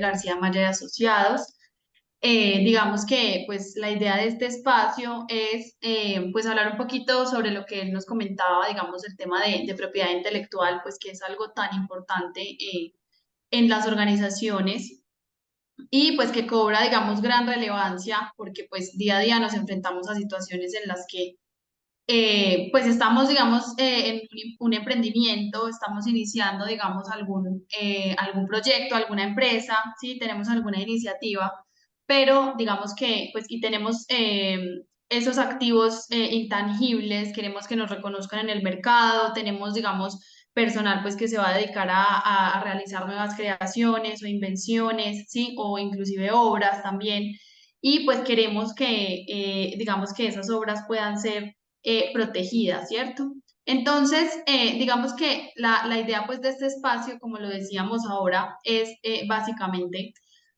García Maya y Asociados. Digamos que pues la idea de este espacio es pues hablar un poquito sobre lo que él nos comentaba, digamos, el tema de propiedad intelectual, pues que es algo tan importante en las organizaciones y pues que cobra, digamos, gran relevancia porque pues día a día nos enfrentamos a situaciones en las que pues estamos, digamos, en un emprendimiento, estamos iniciando, digamos, algún proyecto, alguna empresa, ¿sí? Tenemos alguna iniciativa, pero digamos que, pues, y tenemos esos activos intangibles, queremos que nos reconozcan en el mercado, tenemos, digamos, personal, pues, que se va a dedicar a realizar nuevas creaciones o invenciones, ¿sí? O inclusive obras también. Y pues queremos que, digamos, que esas obras puedan ser protegida, ¿cierto? Entonces, digamos que la idea pues de este espacio, como lo decíamos ahora, es básicamente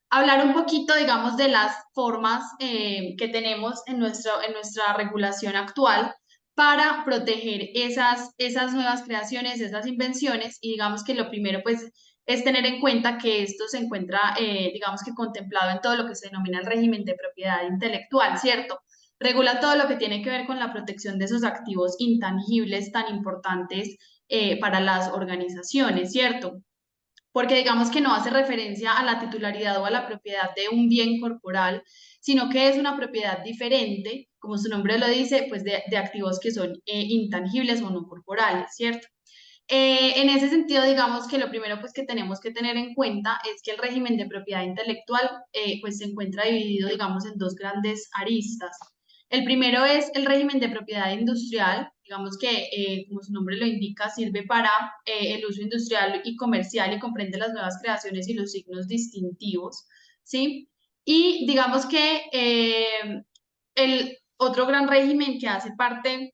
hablar un poquito, digamos, de las formas que tenemos en nuestra regulación actual para proteger esas nuevas creaciones, esas invenciones, y digamos que lo primero pues es tener en cuenta que esto se encuentra, digamos que contemplado en todo lo que se denomina el régimen de propiedad intelectual, ¿cierto? Regula todo lo que tiene que ver con la protección de esos activos intangibles tan importantes para las organizaciones, ¿cierto? Porque digamos que no hace referencia a la titularidad o a la propiedad de un bien corporal, sino que es una propiedad diferente, como su nombre lo dice, pues de activos que son intangibles o no corporales, ¿cierto? En ese sentido, digamos que lo primero pues que tenemos que tener en cuenta es que el régimen de propiedad intelectual pues se encuentra dividido, digamos, en dos grandes aristas. El primero es el régimen de propiedad industrial, digamos que, como su nombre lo indica, sirve para el uso industrial y comercial y comprende las nuevas creaciones y los signos distintivos, ¿sí? Y digamos que el otro gran régimen que hace parte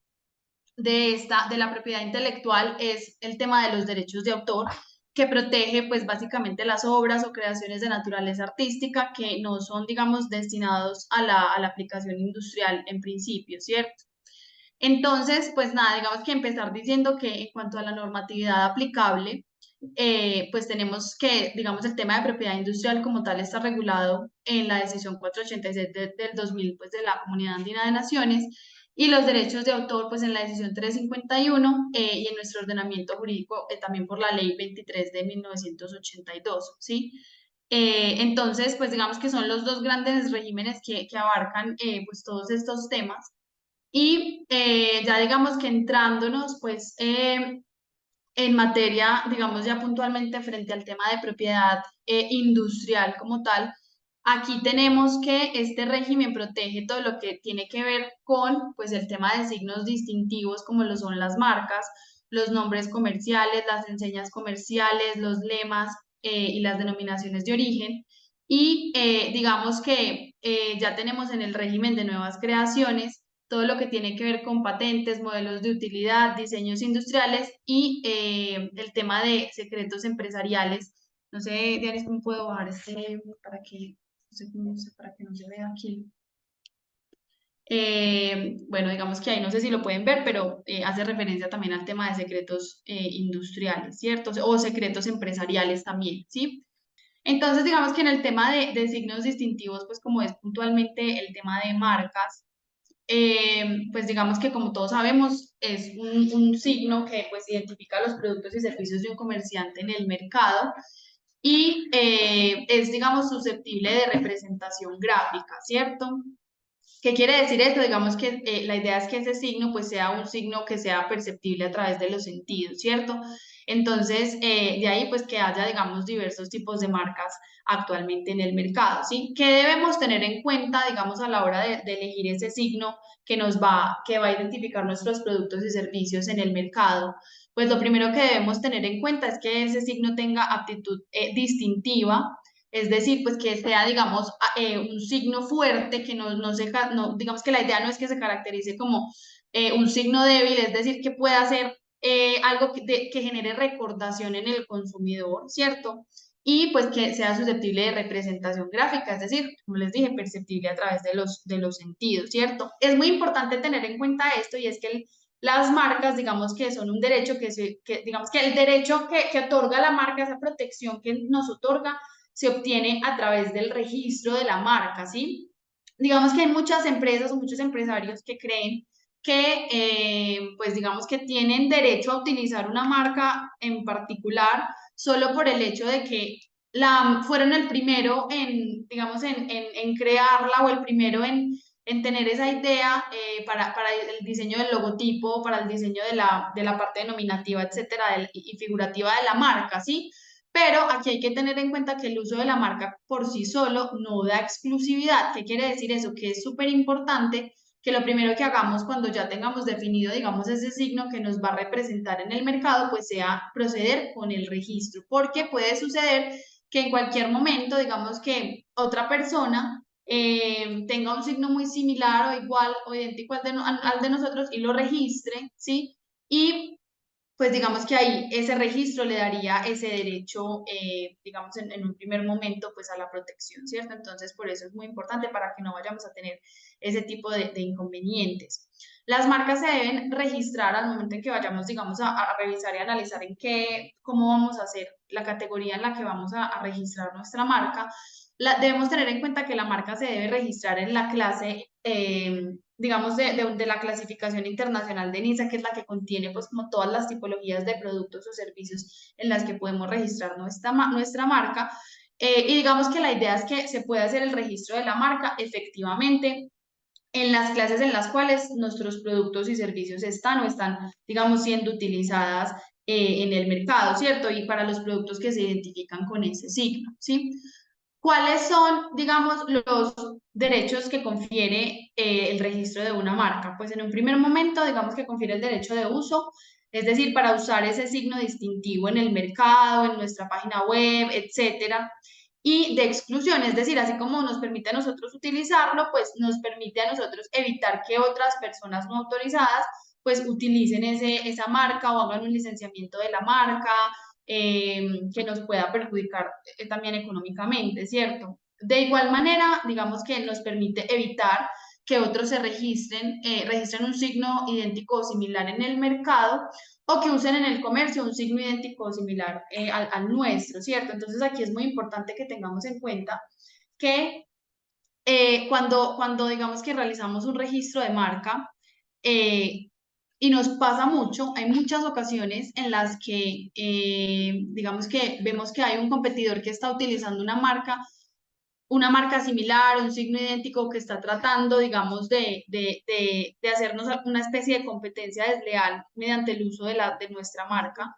de la propiedad intelectual es el tema de los derechos de autor, que protege pues básicamente las obras o creaciones de naturaleza artística que no son, digamos, destinados a la aplicación industrial en principio, ¿cierto? Entonces, pues nada, digamos que empezar diciendo que en cuanto a la normatividad aplicable, pues tenemos que, digamos, el tema de propiedad industrial como tal está regulado en la decisión 486 del 2000, pues de la Comunidad Andina de Naciones, y los derechos de autor, pues en la decisión 351 y en nuestro ordenamiento jurídico también por la ley 23 de 1982, ¿sí? Entonces, pues digamos que son los dos grandes regímenes que abarcan pues todos estos temas. Y ya digamos que entrándonos pues en materia, digamos ya puntualmente frente al tema de propiedad industrial como tal, aquí tenemos que este régimen protege todo lo que tiene que ver con pues el tema de signos distintivos como lo son las marcas, los nombres comerciales, las enseñas comerciales, los lemas y las denominaciones de origen. Y digamos que ya tenemos en el régimen de nuevas creaciones todo lo que tiene que ver con patentes, modelos de utilidad, diseños industriales y el tema de secretos empresariales. No sé, Dianis, cómo puedo bajar este para que, no sé cómo para que no se vea aquí. Bueno, digamos que ahí no sé si lo pueden ver, pero hace referencia también al tema de secretos industriales, ¿cierto? O secretos empresariales también, ¿sí? Entonces, digamos que en el tema de signos distintivos, pues como es puntualmente el tema de marcas, pues digamos que como todos sabemos es un signo que pues identifica los productos y servicios de un comerciante en el mercado y es digamos susceptible de representación gráfica, ¿cierto? ¿Qué quiere decir esto? Digamos que la idea es que ese signo pues sea un signo que sea perceptible a través de los sentidos, ¿cierto? Entonces, de ahí pues que haya, digamos, diversos tipos de marcas actualmente en el mercado, ¿sí? ¿Qué debemos tener en cuenta, digamos, a la hora de elegir ese signo que va a identificar nuestros productos y servicios en el mercado? Pues lo primero que debemos tener en cuenta es que ese signo tenga aptitud distintiva, es decir, pues que sea, digamos, un signo fuerte, que no, digamos que la idea no es que se caracterice como un signo débil, es decir, que pueda ser algo que genere recordación en el consumidor, ¿cierto? Y pues que sea susceptible de representación gráfica, es decir, como les dije, perceptible a través de los sentidos, ¿cierto? Es muy importante tener en cuenta esto y es que las marcas, digamos que son un derecho digamos que el derecho que otorga la marca, esa protección que nos otorga, se obtiene a través del registro de la marca, ¿sí? Digamos que hay muchas empresas o muchos empresarios que creen que, pues digamos que tienen derecho a utilizar una marca en particular solo por el hecho de que fueron el primero en, digamos, en crearla o el primero en tener esa idea para el diseño del logotipo, para el diseño de la parte denominativa, etcétera, y figurativa de la marca, ¿sí? Pero aquí hay que tener en cuenta que el uso de la marca por sí solo no da exclusividad. ¿Qué quiere decir eso? Que es súper importante que lo primero que hagamos cuando ya tengamos definido, digamos, ese signo que nos va a representar en el mercado, pues sea proceder con el registro, porque puede suceder que en cualquier momento, digamos que otra persona tenga un signo muy similar o igual o idéntico al de nosotros y lo registre, ¿sí? Y pues digamos que ahí ese registro le daría ese derecho, digamos, en un primer momento, pues a la protección, ¿cierto? Entonces, por eso es muy importante para que no vayamos a tener ese tipo de inconvenientes. Las marcas se deben registrar al momento en que vayamos, digamos, a revisar y analizar en qué, cómo vamos a hacer la categoría en la que vamos a registrar nuestra marca. Debemos tener en cuenta que la marca se debe registrar en la clase, digamos, de la clasificación internacional de NISA, que es la que contiene, pues, como todas las tipologías de productos o servicios en las que podemos registrar nuestra marca. Y digamos que la idea es que se pueda hacer el registro de la marca efectivamente en las clases en las cuales nuestros productos y servicios están o están, digamos, siendo utilizadas en el mercado, ¿cierto? Y para los productos que se identifican con ese signo, ¿sí? ¿Cuáles son, digamos, los derechos que confiere el registro de una marca? Pues en un primer momento, digamos que confiere el derecho de uso, es decir, para usar ese signo distintivo en el mercado, en nuestra página web, etcétera. Y de exclusión, es decir, así como nos permite a nosotros utilizarlo, pues nos permite a nosotros evitar que otras personas no autorizadas pues utilicen esa marca o hagan un licenciamiento de la marca, que nos pueda perjudicar también económicamente, ¿cierto? De igual manera, digamos que nos permite evitar que otros registren un signo idéntico o similar en el mercado o que usen en el comercio un signo idéntico o similar al nuestro, ¿cierto? Entonces aquí es muy importante que tengamos en cuenta que cuando digamos que realizamos un registro de marca, eh, y nos pasa mucho, hay muchas ocasiones en las que, digamos que vemos que hay un competidor que está utilizando una marca similar, un signo idéntico que está tratando, digamos, de hacernos una especie de competencia desleal mediante el uso de nuestra marca.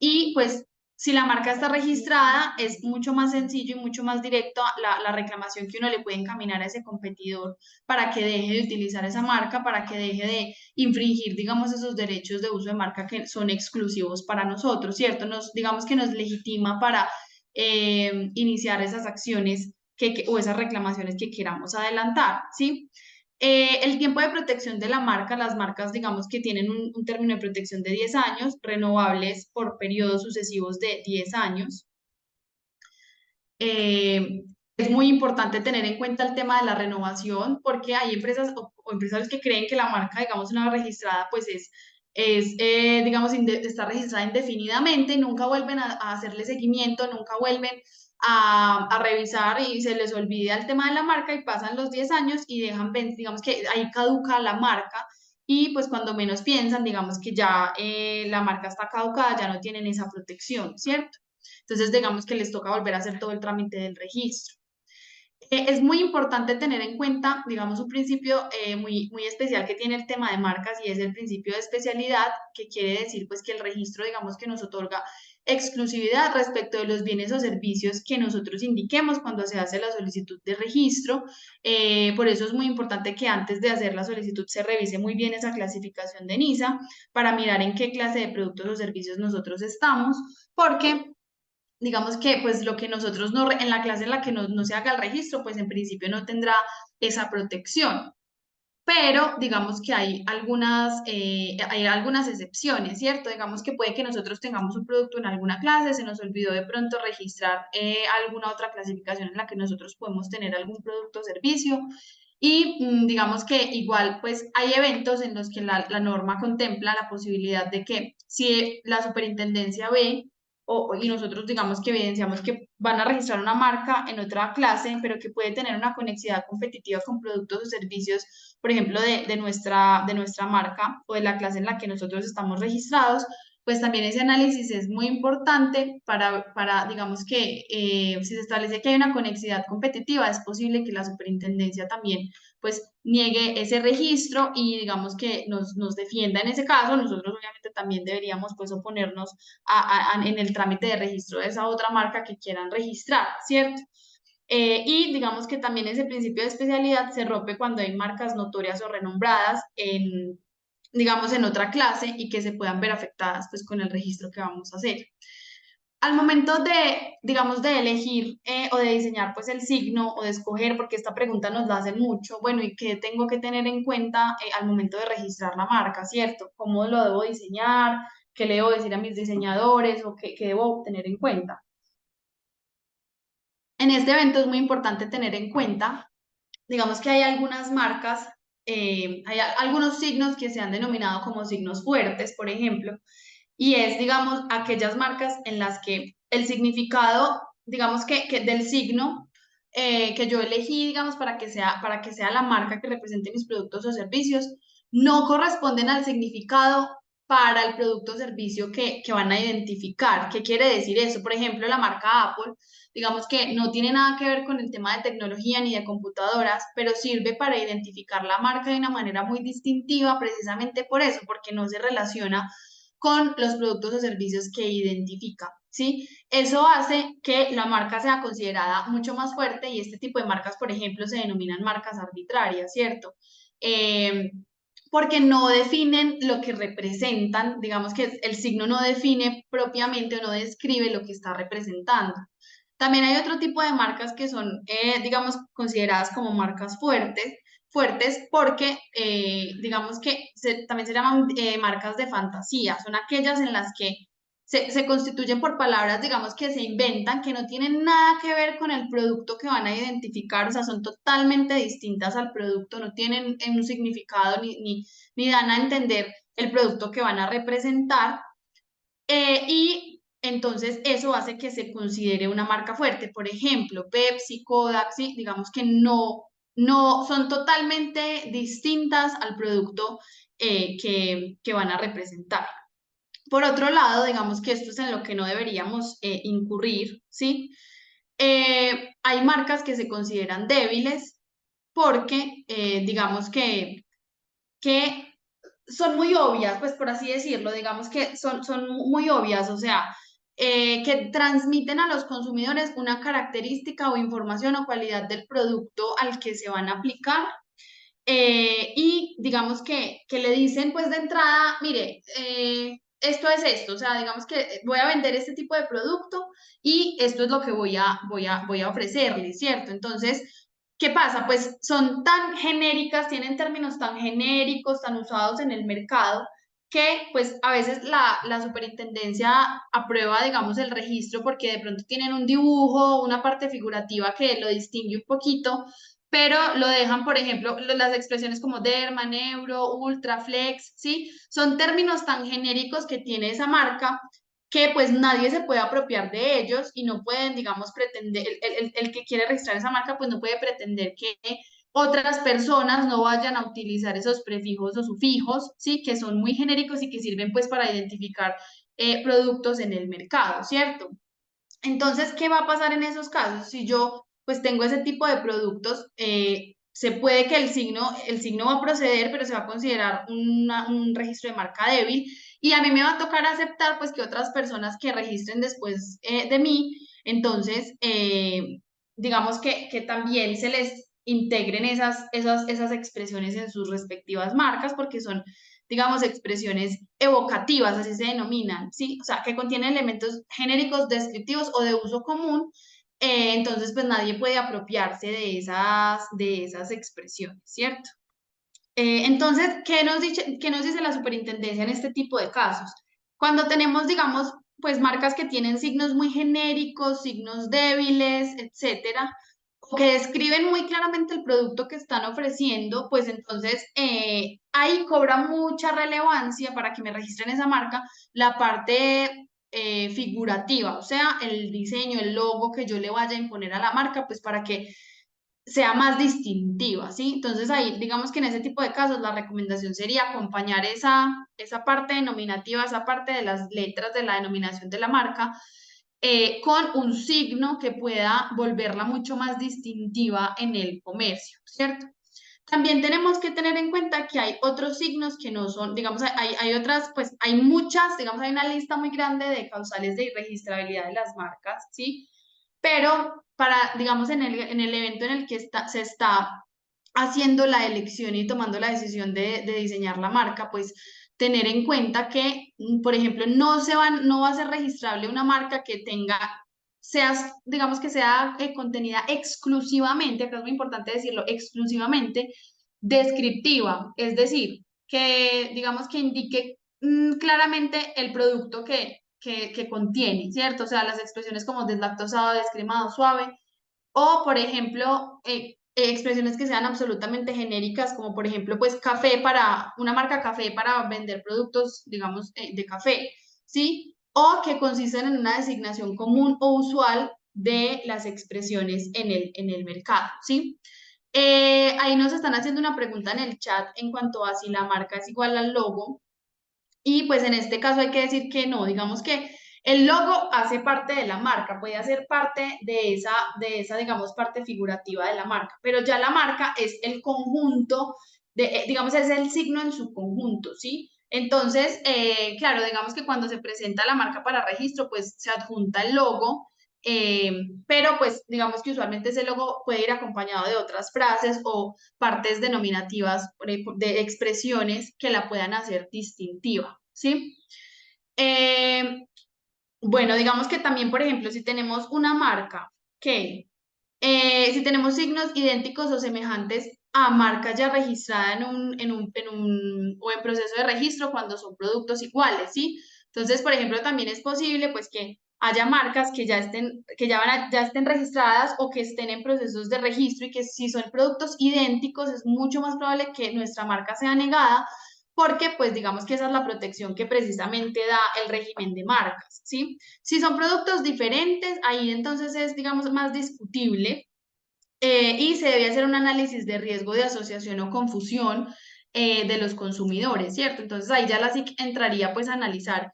Y pues si la marca está registrada, es mucho más sencillo y mucho más directo la reclamación que uno le puede encaminar a ese competidor para que deje de utilizar esa marca, para que deje de infringir, digamos, esos derechos de uso de marca que son exclusivos para nosotros, ¿cierto? Digamos que nos legitima para iniciar esas acciones o esas reclamaciones que queramos adelantar, ¿sí? El tiempo de protección de la marca, las marcas, digamos que tienen un término de protección de 10 años, renovables por periodos sucesivos de 10 años. Es muy importante tener en cuenta el tema de la renovación porque hay empresas o empresarios que creen que la marca, digamos, una vez registrada, pues digamos, está registrada indefinidamente, nunca vuelven a hacerle seguimiento, nunca vuelven a revisar y se les olvida el tema de la marca y pasan los 10 años y dejan, digamos que ahí caduca la marca y pues cuando menos piensan, digamos que ya la marca está caducada, ya no tienen esa protección, ¿cierto? Entonces, digamos que les toca volver a hacer todo el trámite del registro. Es muy importante tener en cuenta, digamos, un principio muy especial que tiene el tema de marcas y es el principio de especialidad, que quiere decir pues que el registro, digamos, que nos otorga exclusividad respecto de los bienes o servicios que nosotros indiquemos cuando se hace la solicitud de registro. Por eso es muy importante que antes de hacer la solicitud se revise muy bien esa clasificación de NISA para mirar en qué clase de productos o servicios nosotros estamos, porque digamos que pues lo que nosotros no, en la clase en la que no se haga el registro, pues en principio no tendrá esa protección. Pero digamos que hay algunas excepciones, ¿cierto? Digamos que puede que nosotros tengamos un producto en alguna clase, se nos olvidó de pronto registrar alguna otra clasificación en la que nosotros podemos tener algún producto o servicio. Y digamos que igual, pues hay eventos en los que la norma contempla la posibilidad de que si la superintendencia ve y nosotros digamos que evidenciamos que van a registrar una marca en otra clase, pero que puede tener una conexidad competitiva con productos o servicios, por ejemplo, de nuestra marca o de la clase en la que nosotros estamos registrados, pues también ese análisis es muy importante para digamos que si se establece que hay una conexidad competitiva, es posible que la superintendencia también pues niegue ese registro y digamos que nos defienda en ese caso. Nosotros obviamente también deberíamos pues oponernos en el trámite de registro de esa otra marca que quieran registrar, ¿cierto? Y digamos que también ese principio de especialidad se rompe cuando hay marcas notorias o renombradas digamos, en otra clase y que se puedan ver afectadas pues con el registro que vamos a hacer. Al momento de, digamos, de elegir o de diseñar pues el signo o de escoger, porque esta pregunta nos la hacen mucho, bueno, ¿y qué tengo que tener en cuenta al momento de registrar la marca, cierto? ¿Cómo lo debo diseñar? ¿Qué le debo decir a mis diseñadores o qué debo tener en cuenta? En este evento es muy importante tener en cuenta, digamos que hay algunas marcas, algunos signos que se han denominado como signos fuertes, por ejemplo, y es, digamos, aquellas marcas en las que el significado, digamos que del signo que yo elegí, digamos, para que sea la marca que represente mis productos o servicios, no corresponden al significado para el producto o servicio que van a identificar. ¿Qué quiere decir eso? Por ejemplo, la marca Apple, digamos que no tiene nada que ver con el tema de tecnología ni de computadoras, pero sirve para identificar la marca de una manera muy distintiva, precisamente por eso, porque no se relaciona con los productos o servicios que identifica, ¿sí? Eso hace que la marca sea considerada mucho más fuerte y este tipo de marcas, por ejemplo, se denominan marcas arbitrarias, ¿cierto? Eh, porque no definen lo que representan, digamos que el signo no define propiamente o no describe lo que está representando. También hay otro tipo de marcas que son, digamos, consideradas como marcas fuertes porque, digamos que también se llaman marcas de fantasía, son aquellas en las que se constituyen por palabras, digamos, que se inventan, que no tienen nada que ver con el producto que van a identificar, o sea, son totalmente distintas al producto, no tienen un significado ni dan a entender el producto que van a representar. Y entonces eso hace que se considere una marca fuerte. Por ejemplo, Pepsi, Kodak, sí, digamos que no son totalmente distintas al producto que van a representar. Por otro lado, digamos que esto es en lo que no deberíamos incurrir, ¿sí? Hay marcas que se consideran débiles porque, digamos que son muy obvias, pues por así decirlo, digamos que son muy obvias, o sea, que transmiten a los consumidores una característica o información o cualidad del producto al que se van a aplicar. Y digamos que le dicen pues de entrada, mire, esto es esto, o sea, digamos que voy a vender este tipo de producto y esto es lo que voy a ofrecerle, ¿cierto? Entonces, ¿qué pasa? Pues son tan genéricas, tienen términos tan genéricos, tan usados en el mercado, que pues a veces la superintendencia aprueba, digamos, el registro porque de pronto tienen un dibujo, una parte figurativa que lo distingue un poquito, pero lo dejan, por ejemplo, las expresiones como derma, neuro, ultra, flex, ¿sí? Son términos tan genéricos que tiene esa marca que pues nadie se puede apropiar de ellos y no pueden, digamos, pretender, el que quiere registrar esa marca pues no puede pretender que otras personas no vayan a utilizar esos prefijos o sufijos, ¿sí? Que son muy genéricos y que sirven pues para identificar productos en el mercado, ¿cierto? Entonces, ¿qué va a pasar en esos casos? Si yo pues tengo ese tipo de productos, se puede que el signo va a proceder, pero se va a considerar un registro de marca débil y a mí me va a tocar aceptar pues que otras personas que registren después de mí, entonces digamos que también se les integren esas expresiones en sus respectivas marcas porque son digamos, expresiones evocativas, así se denominan, ¿sí? O sea, que contienen elementos genéricos, descriptivos o de uso común, entonces pues nadie puede apropiarse de esas expresiones, ¿cierto? Entonces, qué nos dice la superintendencia en este tipo de casos? Cuando tenemos, digamos, pues marcas que tienen signos muy genéricos, signos débiles, etcétera, o que describen muy claramente el producto que están ofreciendo, pues entonces ahí cobra mucha relevancia para que me registren esa marca la parte figurativa, o sea, el diseño, el logo que yo le vaya a imponer a la marca, pues para que sea más distintiva, ¿sí? Entonces ahí, digamos que en ese tipo de casos la recomendación sería acompañar esa parte denominativa, esa parte de las letras de la denominación de la marca, con un signo que pueda volverla mucho más distintiva en el comercio, ¿cierto? También tenemos que tener en cuenta que hay otros signos que no son, digamos, hay otras, pues hay muchas, digamos, hay una lista muy grande de causales de irregistrabilidad de las marcas, ¿sí? Pero para, digamos, en el evento en el que se está haciendo la elección y tomando la decisión de diseñar la marca, pues tener en cuenta que, por ejemplo, no va a ser registrable una marca que tenga, digamos que sea contenida exclusivamente, acá es muy importante decirlo, exclusivamente descriptiva, es decir, que digamos que indique claramente el producto que contiene, ¿cierto? O sea, las expresiones como deslactosado, descremado, suave, o por ejemplo, expresiones que sean absolutamente genéricas, como por ejemplo, pues una marca café para vender productos, digamos, de café, ¿sí? O que consisten en una designación común o usual de las expresiones en el mercado, ¿sí? Ahí nos están haciendo una pregunta en el chat en cuanto a si la marca es igual al logo. Y pues en este caso hay que decir que no, digamos que el logo hace parte de la marca, puede hacer parte de esa, digamos, parte figurativa de la marca, pero ya la marca es el conjunto, digamos, es el signo en su conjunto, ¿sí? Entonces, claro, digamos que cuando se presenta la marca para registro, pues se adjunta el logo, pero pues digamos que usualmente ese logo puede ir acompañado de otras frases o partes denominativas de expresiones que la puedan hacer distintiva, ¿sí? Eh, bueno, digamos que también, por ejemplo, si tenemos una marca que, si tenemos signos idénticos o semejantes a marca ya registrada o en proceso de registro cuando son productos iguales, ¿sí? Entonces, por ejemplo, también es posible, pues, que haya marcas que ya estén registradas o que estén en procesos de registro y que si son productos idénticos es mucho más probable que nuestra marca sea negada porque, pues, digamos que esa es la protección que precisamente da el régimen de marcas, ¿sí? Si son productos diferentes, ahí entonces es, digamos, más discutible y se debe hacer un análisis de riesgo de asociación o confusión de los consumidores, ¿cierto? Entonces ahí ya la SIC entraría pues a analizar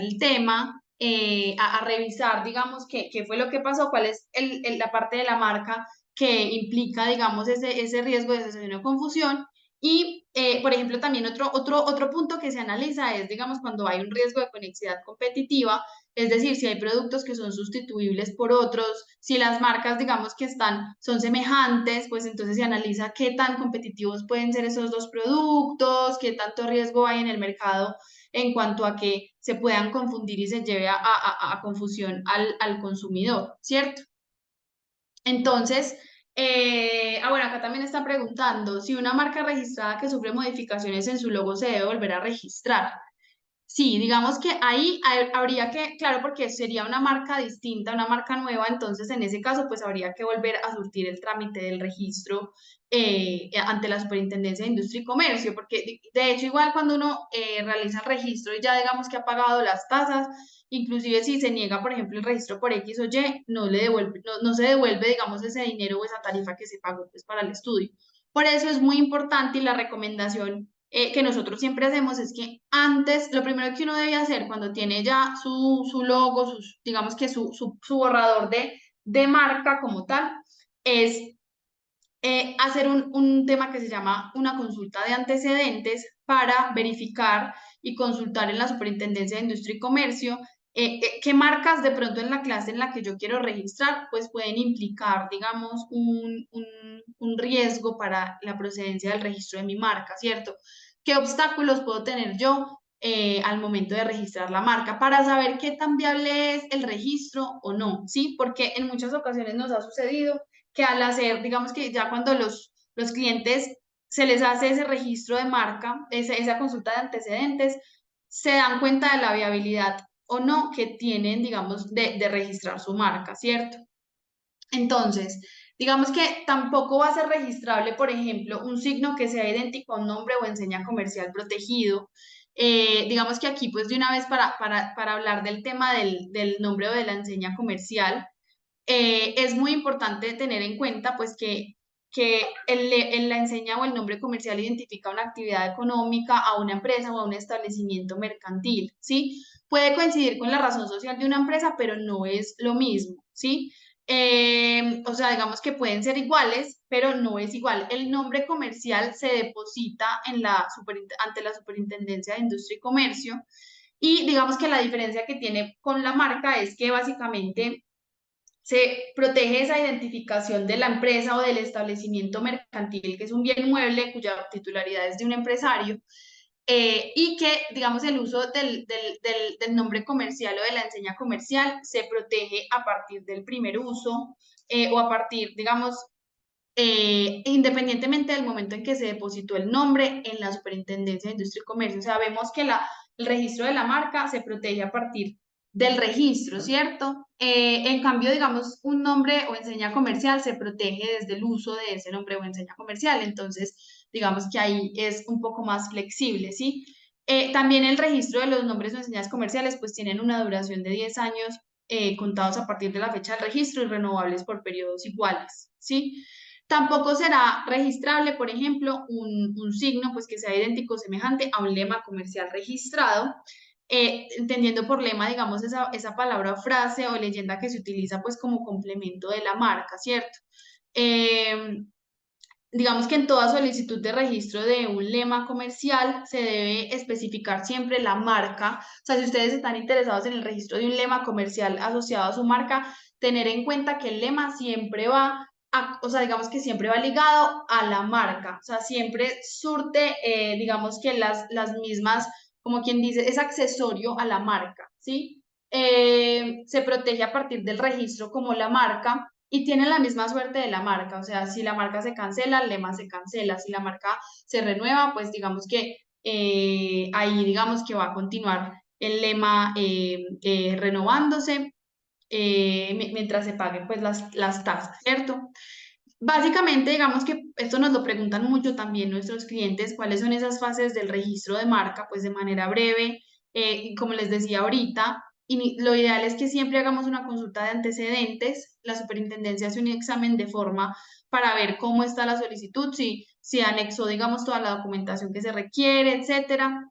el tema, a revisar, digamos, qué fue lo que pasó, cuál es la parte de la marca que implica, digamos, ese riesgo de asociación o confusión. Y, por ejemplo, también otro punto que se analiza es, digamos, cuando hay un riesgo de conexidad competitiva, es decir, si hay productos que son sustituibles por otros, si las marcas, digamos, son semejantes, pues entonces se analiza qué tan competitivos pueden ser esos dos productos, qué tanto riesgo hay en el mercado en cuanto a que se puedan confundir y se lleve a confusión al consumidor, ¿cierto? Entonces, bueno, acá también están preguntando si una marca registrada que sufre modificaciones en su logo se debe volver a registrar. Sí, digamos que ahí habría que, claro, porque sería una marca distinta, una marca nueva, entonces en ese caso pues habría que volver a surtir el trámite del registro ante la Superintendencia de Industria y Comercio, porque de hecho igual cuando uno realiza el registro y ya digamos que ha pagado las tasas, inclusive si se niega, por ejemplo, el registro por X o Y, no se devuelve, digamos, ese dinero o esa tarifa que se pagó pues para el estudio. Por eso es muy importante y la recomendación que nosotros siempre hacemos es que antes, lo primero que uno debe hacer cuando tiene ya su logo, digamos que su borrador de marca como tal, es hacer un tema que se llama una consulta de antecedentes para verificar y consultar en la Superintendencia de Industria y Comercio qué marcas de pronto en la clase en la que yo quiero registrar, pues pueden implicar, digamos, un riesgo para la procedencia del registro de mi marca, ¿cierto? ¿Qué obstáculos puedo tener yo al momento de registrar la marca para saber qué tan viable es el registro o no? ¿Sí? Porque en muchas ocasiones nos ha sucedido que al hacer, digamos que ya cuando los clientes se les hace ese registro de marca, esa consulta de antecedentes, se dan cuenta de la viabilidad o no que tienen, digamos, de registrar su marca, ¿cierto? Entonces, digamos que tampoco va a ser registrable, por ejemplo, un signo que sea idéntico a un nombre o enseña comercial protegido, Digamos que aquí, pues de una vez para hablar del tema del nombre o de la enseña comercial, es muy importante tener en cuenta pues que la enseña o el nombre comercial identifica una actividad económica a una empresa o a un establecimiento mercantil, ¿sí? Puede coincidir con la razón social de una empresa, pero no es lo mismo, ¿sí? O sea, digamos que pueden ser iguales, pero no es igual. El nombre comercial se deposita en ante la Superintendencia de Industria y Comercio y digamos que la diferencia que tiene con la marca es que básicamente se protege esa identificación de la empresa o del establecimiento mercantil, que es un bien mueble cuya titularidad es de un empresario, y que, digamos, el uso del nombre comercial o de la enseña comercial se protege a partir del primer uso o a partir, digamos, independientemente del momento en que se depositó el nombre en la Superintendencia de Industria y Comercio. O sea, vemos que el registro de la marca se protege a partir del registro, ¿cierto? En cambio, digamos, un nombre o enseña comercial se protege desde el uso de ese nombre o enseña comercial. Entonces, digamos que ahí es un poco más flexible, ¿sí? También el registro de los nombres o enseñas comerciales, pues tienen una duración de 10 años contados a partir de la fecha del registro y renovables por periodos iguales, ¿sí? Tampoco será registrable, por ejemplo, un signo pues, que sea idéntico o semejante a un lema comercial registrado, entendiendo por lema, digamos, esa palabra o frase o leyenda que se utiliza pues, como complemento de la marca, ¿cierto? Eh, digamos que en toda solicitud de registro de un lema comercial se debe especificar siempre la marca. O sea, si ustedes están interesados en el registro de un lema comercial asociado a su marca, tener en cuenta que el lema siempre o sea, digamos que siempre va ligado a la marca. O sea, siempre surte, digamos que las mismas, como quien dice, es accesorio a la marca, ¿sí? Se protege a partir del registro como la marca y tienen la misma suerte de la marca, o sea, si la marca se cancela, el lema se cancela, si la marca se renueva, pues digamos que ahí digamos que va a continuar el lema renovándose mientras se paguen pues las tasas, ¿cierto? Básicamente, digamos que esto nos lo preguntan mucho también nuestros clientes, cuáles son esas fases del registro de marca, pues de manera breve, y como les decía ahorita, y lo ideal es que siempre hagamos una consulta de antecedentes, la superintendencia hace un examen de forma para ver cómo está la solicitud, si anexó, digamos, toda la documentación que se requiere, etcétera.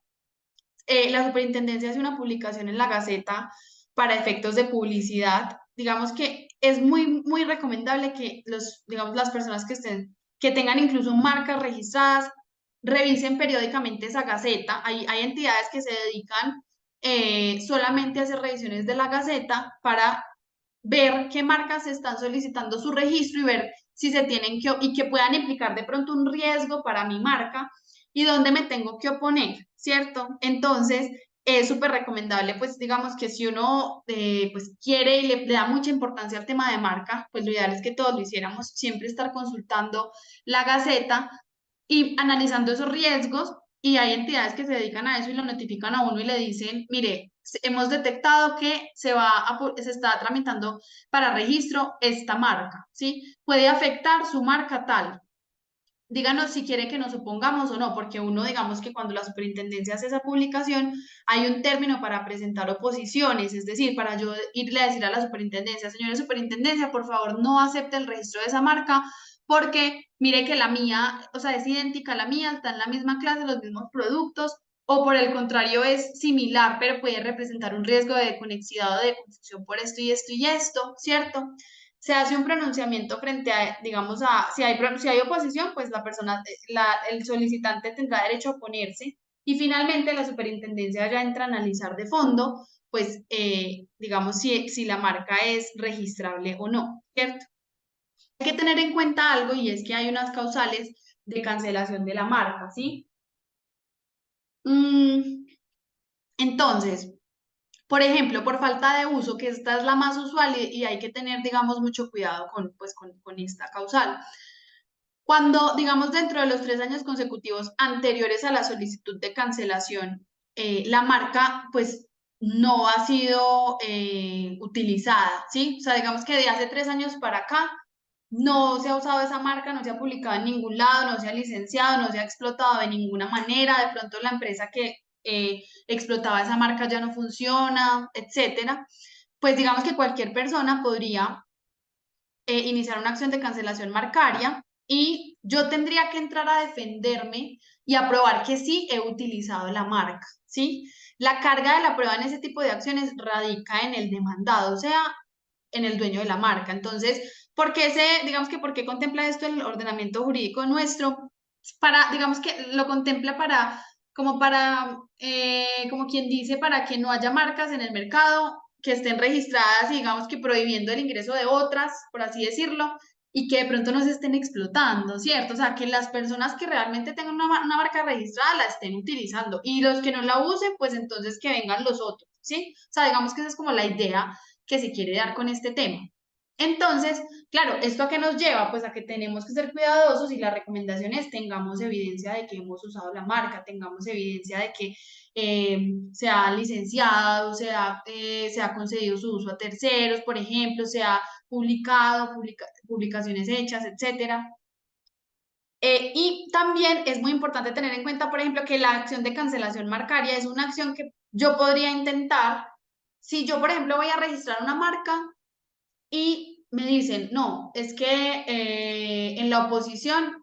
La superintendencia hace una publicación en la Gaceta para efectos de publicidad. Digamos que es muy recomendable que digamos, las personas que tengan incluso marcas registradas, revisen periódicamente esa Gaceta. Hay entidades que se dedican solamente a hacer revisiones de la Gaceta para ver qué marcas están solicitando su registro y ver si se tienen y que puedan implicar de pronto un riesgo para mi marca y dónde me tengo que oponer, ¿cierto? Entonces, es súper recomendable, pues digamos que si uno pues quiere y le da mucha importancia al tema de marca, pues lo ideal es que todos lo hiciéramos, siempre estar consultando la Gaceta y analizando esos riesgos y hay entidades que se dedican a eso y lo notifican a uno y le dicen, mire, hemos detectado que se está tramitando para registro esta marca, ¿sí? Puede afectar su marca tal. Díganos si quiere que nos opongamos o no, porque uno, digamos que cuando la superintendencia hace esa publicación, hay un término para presentar oposiciones, es decir, para yo irle a decir a la superintendencia, señora superintendencia, por favor, no acepte el registro de esa marca, porque mire que la mía, o sea, es idéntica a la mía, está en la misma clase, los mismos productos, o por el contrario es similar, pero puede representar un riesgo de conexidad o de confusión por esto y esto, ¿cierto? Se hace un pronunciamiento frente a, digamos, si hay oposición, pues la persona, el solicitante tendrá derecho a oponerse y finalmente la superintendencia ya entra a analizar de fondo, pues, digamos, si la marca es registrable o no, ¿cierto? Hay que tener en cuenta algo y es que hay unas causales de cancelación de la marca, ¿sí? Mm, entonces, por ejemplo, por falta de uso, que esta es la más usual y hay que tener, digamos, mucho cuidado con esta causal. Cuando, digamos, dentro de los 3 años consecutivos anteriores a la solicitud de cancelación, la marca, pues, no ha sido utilizada, ¿sí? O sea, digamos que de hace 3 años para acá no se ha usado esa marca, no se ha publicado en ningún lado, no se ha licenciado, no se ha explotado de ninguna manera. De pronto la empresa explotaba esa marca ya no funciona, etcétera. Pues digamos que cualquier persona podría iniciar una acción de cancelación marcaria y yo tendría que entrar a defenderme y a probar que sí he utilizado la marca, ¿sí? La carga de la prueba en ese tipo de acciones radica en el demandado, o sea, en el dueño de la marca. Entonces, digamos que, ¿por qué contempla esto el ordenamiento jurídico nuestro? Digamos que lo contempla como quien dice, para que no haya marcas en el mercado que estén registradas y digamos que prohibiendo el ingreso de otras, por así decirlo, y que de pronto no se estén explotando, ¿cierto? O sea, que las personas que realmente tengan una marca registrada la estén utilizando y los que no la usen, pues entonces que vengan los otros, ¿sí? O sea, digamos que esa es como la idea que se quiere dar con este tema. Entonces, claro, ¿esto a qué nos lleva? Pues a que tenemos que ser cuidadosos y la recomendación es tengamos evidencia de que hemos usado la marca, tengamos evidencia de que se ha licenciado, se ha concedido su uso a terceros, por ejemplo, se ha publicado, publicaciones hechas, etcétera. Y también es muy importante tener en cuenta, por ejemplo, que la acción de cancelación marcaria es una acción que yo podría intentar si yo, por ejemplo, voy a registrar una marca y me dicen, no, es que en la oposición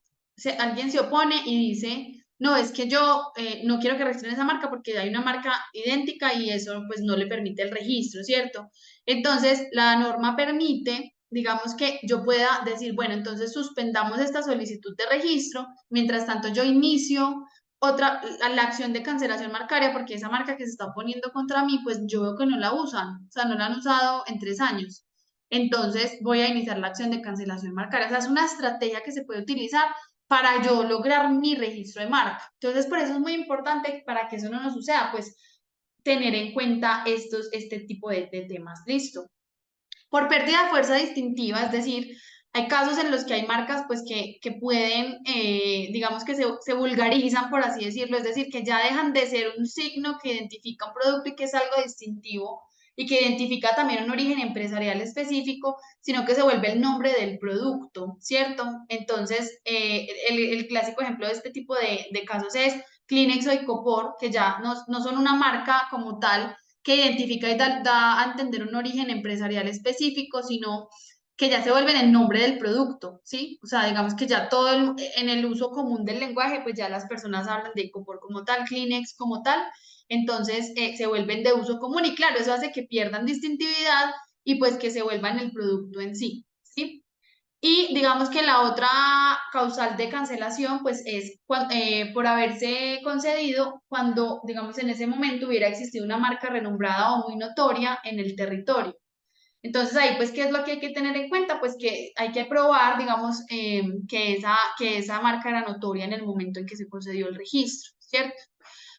alguien se opone y dice, no, es que yo no quiero que registren esa marca porque hay una marca idéntica y eso pues no le permite el registro, ¿cierto? Entonces, la norma permite, digamos que yo pueda decir, bueno, entonces suspendamos esta solicitud de registro, mientras tanto yo inicio la acción de cancelación marcaria porque esa marca que se está oponiendo contra mí, pues yo veo que no la usan, o sea, no la han usado en 3 años. Entonces voy a iniciar la acción de cancelación marcaria. O sea, es una estrategia que se puede utilizar para yo lograr mi registro de marca. Entonces, por eso es muy importante para que eso no nos suceda, pues tener en cuenta este tipo de temas. Listo. Por pérdida de fuerza distintiva, es decir, hay casos en los que hay marcas pues que pueden, digamos que se vulgarizan, por así decirlo, es decir, que ya dejan de ser un signo que identifica un producto y que es algo distintivo y que identifica también un origen empresarial específico, sino que se vuelve el nombre del producto, ¿cierto? Entonces, el clásico ejemplo de este tipo de casos es Kleenex o Icopor, que ya no son una marca como tal, que identifica y da a entender un origen empresarial específico, sino que ya se vuelven el nombre del producto, ¿sí? O sea, digamos que ya en el uso común del lenguaje, pues ya las personas hablan de Ecopor como tal, Kleenex como tal, entonces se vuelven de uso común y claro, eso hace que pierdan distintividad y pues que se vuelvan el producto en sí, ¿sí? Y digamos que la otra causal de cancelación, pues es por haberse concedido cuando, digamos, en ese momento hubiera existido una marca renombrada o muy notoria en el territorio. Entonces ahí, pues, ¿qué es lo que hay que tener en cuenta? Pues que hay que probar, digamos, que esa marca era notoria en el momento en que se concedió el registro, ¿cierto?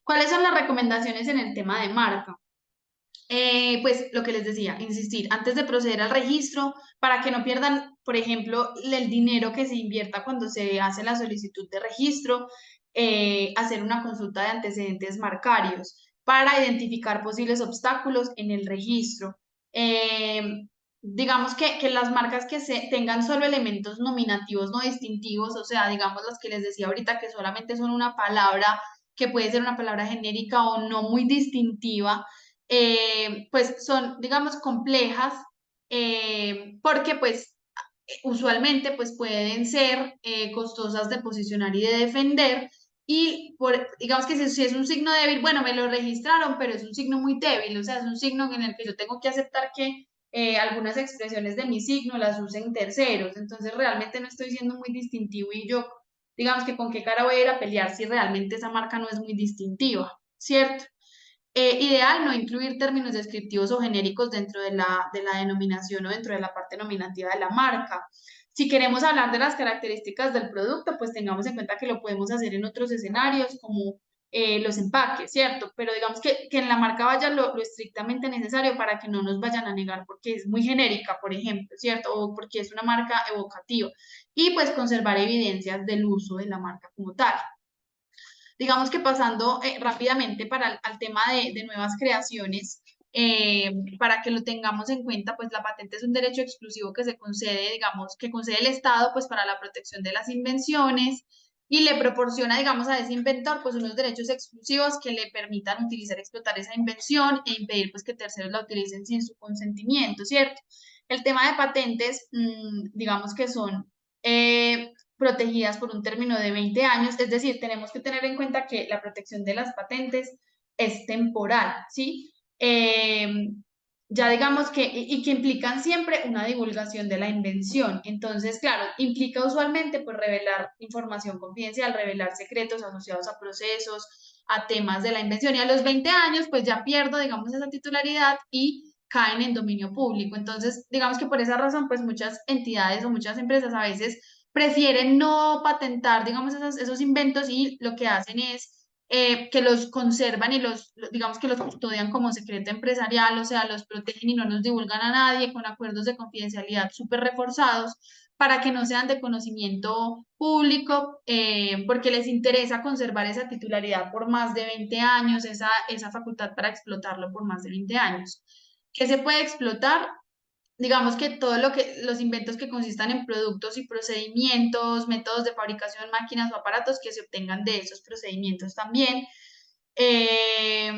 ¿Cuáles son las recomendaciones en el tema de marca? Pues lo que les decía, insistir, antes de proceder al registro, para que no pierdan, por ejemplo, el dinero que se invierta cuando se hace la solicitud de registro, hacer una consulta de antecedentes marcarios para identificar posibles obstáculos en el registro. Digamos que las marcas que tengan solo elementos nominativos no distintivos, o sea, digamos las que les decía ahorita que solamente son una palabra, que puede ser una palabra genérica o no muy distintiva, pues son, digamos, complejas, porque pues usualmente pues pueden ser costosas de posicionar y de defender. Y digamos que si es un signo débil, bueno, me lo registraron, pero es un signo muy débil, o sea, es un signo en el que yo tengo que aceptar que algunas expresiones de mi signo las usen terceros, entonces realmente no estoy siendo muy distintivo y yo, digamos que con qué cara voy a ir a pelear si realmente esa marca no es muy distintiva, ¿cierto? Ideal no incluir términos descriptivos o genéricos dentro de la denominación o dentro de la parte nominativa de la marca. Si queremos hablar de las características del producto, pues tengamos en cuenta que lo podemos hacer en otros escenarios como los empaques, ¿cierto? Pero digamos que en la marca vaya lo estrictamente necesario para que no nos vayan a negar porque es muy genérica, por ejemplo, ¿cierto? O porque es una marca evocativa. Y pues conservar evidencias del uso de la marca como tal. Digamos que pasando rápidamente al tema de nuevas creaciones, para que lo tengamos en cuenta, pues la patente es un derecho exclusivo que se concede, digamos, que concede el Estado, pues para la protección de las invenciones. y le proporciona, digamos, a ese inventor, pues unos derechos exclusivos que le permitan utilizar, explotar esa invención e impedir, pues, que terceros la utilicen sin su consentimiento, ¿cierto? El tema de patentes, digamos que son protegidas por un término de 20 años, es decir, tenemos que tener en cuenta que la protección de las patentes es temporal, ¿sí? Ya digamos que, y que implican siempre una divulgación de la invención. Entonces, claro, implica usualmente pues revelar información confidencial, revelar secretos asociados a procesos, a temas de la invención. Y a los 20 años, pues ya pierdo, digamos, esa titularidad y caen en dominio público. Entonces, digamos que por esa razón, pues muchas entidades o muchas empresas a veces prefieren no patentar, digamos, esos inventos y lo que hacen es que los conservan y digamos que los custodian como secreto empresarial, o sea, los protegen y no los divulgan a nadie con acuerdos de confidencialidad súper reforzados para que no sean de conocimiento público, porque les interesa conservar esa titularidad por más de 20 años, esa facultad para explotarlo por más de 20 años. ¿Qué se puede explotar? Digamos que todo lo que los inventos que consistan en productos y procedimientos, métodos de fabricación, máquinas o aparatos que se obtengan de esos procedimientos también. Eh,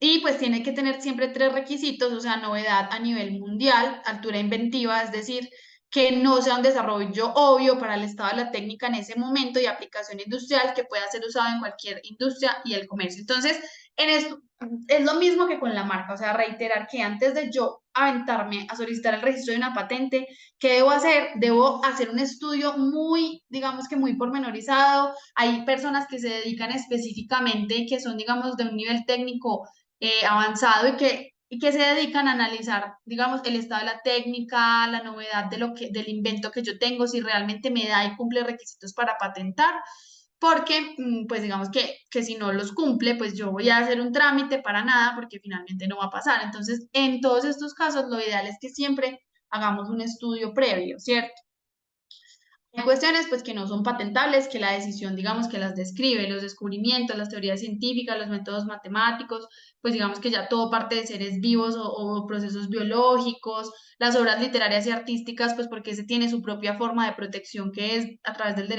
y pues tiene que tener siempre tres requisitos, o sea, novedad a nivel mundial, altura inventiva, es decir, que no sea un desarrollo obvio para el estado de la técnica en ese momento y aplicación industrial que pueda ser usado en cualquier industria y el comercio. Entonces, en esto es lo mismo que con la marca, o sea, reiterar que antes de yo aventarme a solicitar el registro de una patente, ¿qué debo hacer? Debo hacer un estudio muy, digamos que muy pormenorizado. Hay personas que se dedican específicamente, que son, digamos, de un nivel técnico avanzado y que se dedican a analizar, digamos, el estado de la técnica, la novedad del invento que yo tengo, si realmente me da y cumple requisitos para patentar, porque, pues digamos que si no los cumple, pues yo voy a hacer un trámite para nada, porque finalmente no va a pasar. Entonces, en todos estos casos, lo ideal es que siempre hagamos un estudio previo, ¿cierto? Hay cuestiones pues que no son patentables, que la decisión digamos que las describe, los descubrimientos, las teorías científicas, los métodos matemáticos, pues digamos que ya todo parte de seres vivos o procesos biológicos, las obras literarias y artísticas pues porque se tiene su propia forma de protección que es a través del